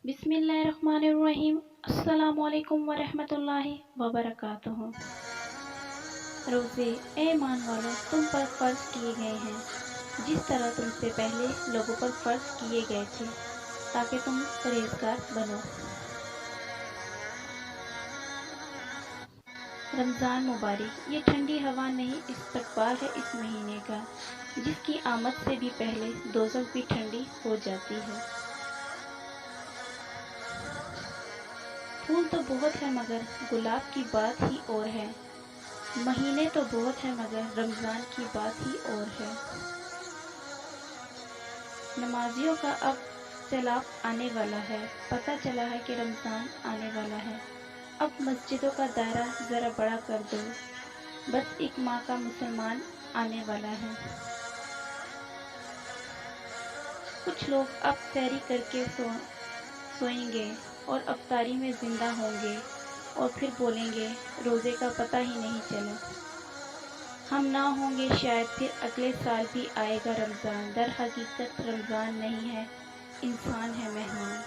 बिस्मिल्लाहिर्रहमानिर्रहीम। अस्सलाम वालेकुम वरहमतुल्लाहि वबरकातुहू। रोज़े ए ईमान वालों, तुम पर फ़र्ज़ किए गए हैं जिस तरह तुमसे पहले लोगों पर फ़र्ज़ किए गए थे, ताकि तुम परहेज़गार बनो। रमज़ान मुबारक। ये ठंडी हवा नहीं, इस्तक़बाल है इस महीने का, जिसकी आमद से भी पहले दोज़ख भी ठंडी हो जाती है। फूल तो बहुत है मगर गुलाब की बात ही और है। महीने तो बहुत है मगर रमज़ान की बात ही और है। नमाजियों का अब सैलाब आने वाला है। पता चला है कि रमज़ान आने वाला है। अब मस्जिदों का दायरा ज़रा बड़ा कर दो, बस एक माह का मुसलमान आने वाला है। कुछ लोग अब सैरी करके सोएंगे और अफ्तारी में ज़िंदा होंगे और फिर बोलेंगे रोज़े का पता ही नहीं चला। हम ना होंगे शायद, फिर अगले साल भी आएगा रमज़ान। दर हकीकत रमज़ान नहीं है, इंसान है मेहमान।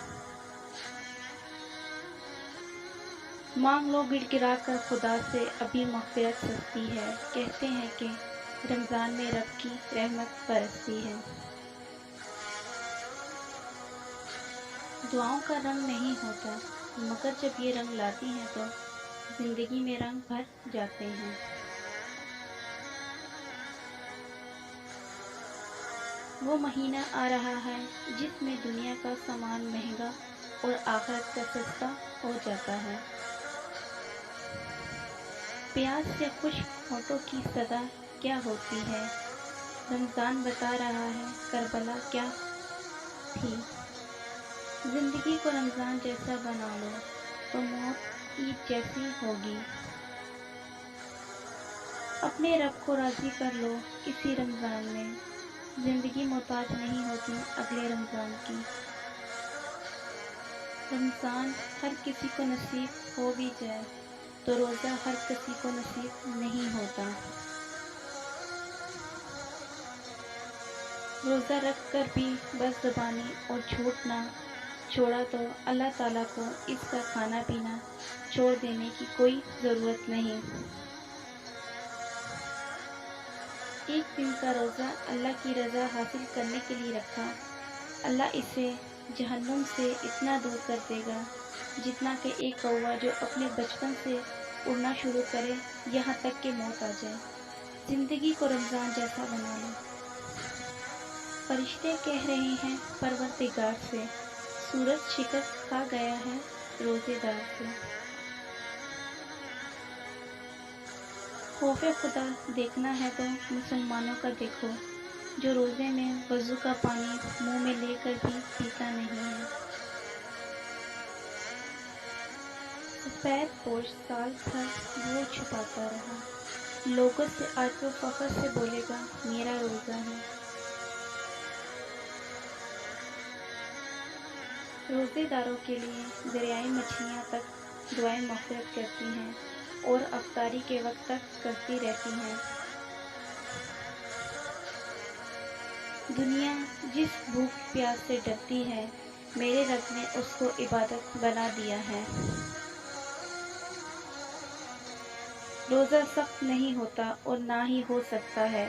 मांग लो गिड़गिड़ा कर खुदा से, अभी मग़फ़िरत सस्ती है। कहते हैं कि रमज़ान में रब की रहमत बरसती है। दुआओं का रंग नहीं होता, मगर जब ये रंग लाती हैं तो ज़िंदगी में रंग भर जाते हैं। वो महीना आ रहा है जिसमें दुनिया का सामान महंगा और आखिरत का सस्ता हो जाता है। प्यास या खुश्क होठों की सदा क्या होती है। रमज़ान बता रहा है करबला क्या थी। ज़िंदगी को रमज़ान जैसा बना लो तो मौत ईद जैसी होगी। अपने रब को राज़ी कर लो इसी रमज़ान में। ज़िंदगी मोहताज नहीं होती अगले रमज़ान की। रमज़ान हर किसी को नसीब हो भी जाए तो रोज़ा हर किसी को नसीब नहीं होता। रोज़ा रख कर भी बस ज़बानी और झूठ ना छोड़ा तो अल्लाह ताला को इसका खाना पीना छोड़ देने की कोई ज़रूरत नहीं। एक दिन का रोज़ा अल्लाह की रज़ा हासिल करने के लिए रखा। अल्लाह इसे जहन्नुम से इतना दूर कर देगा जितना कि एक कौवा जो अपने बचपन से उड़ना शुरू करे, यहाँ तक कि मौत आ जाए। ज़िंदगी को रमज़ान जैसा बना लो। फरिश्ते कह रहे हैं परवरदिगार से, सूरज शिकस्त खा गया है रोज़ेदार से। खौफ़े खुदा देखना है तो मुसलमानों का देखो, जो रोज़े में वज़ू का पानी मुंह में लेकर भी पीता नहीं है। सफ़ेद पोश साल भर वो छुपाता रहा, लोगों से आज वो फ़ख्र से बोलेगा मेरा रोज़ा है। रोज़ेदारों के लिए दरियाई मछलियाँ तक दुआएं मग़फ़िरत करती हैं और अफ्तारी के वक्त तक करती रहती हैं। दुनिया जिस भूख प्यास से डरती है, मेरे रब ने उसको इबादत बना दिया है। रोज़ा सख्त नहीं होता और ना ही हो सकता है।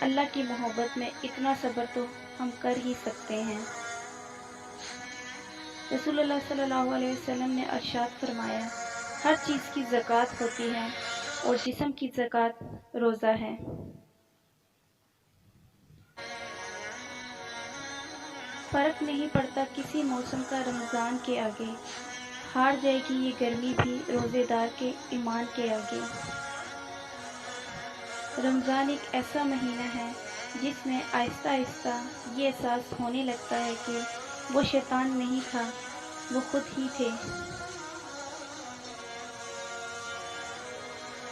अल्लाह की मोहब्बत में इतना सब्र तो हम कर ही सकते हैं। रसूलुल्लाह सल्लल्लाहु अलैहि वसल्लम ने इरशाद फरमाया, हर चीज़ की ज़कात होती है और जिस्म की ज़कात रोज़ा है। फ़र्क नहीं पड़ता किसी मौसम का रमज़ान के आगे, हार जाएगी ये गर्मी भी रोज़ेदार के ईमान के आगे। रमज़ान एक ऐसा महीना है जिसमें आहिस्ता आहिस्ता ये एहसास होने लगता है कि वो शैतान नहीं था, वो खुद ही थे।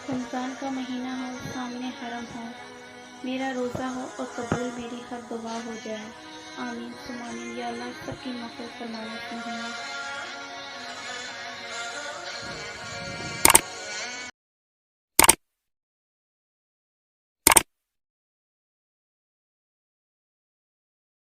रमज़ान का महीना हो, सामने हरम हो, मेरा रोज़ा हो और कबूल मेरी हर दुआ हो जाए। आमीन सुम आमीन। या अल्लाह सबकी मग़फ़िरत फरमाना।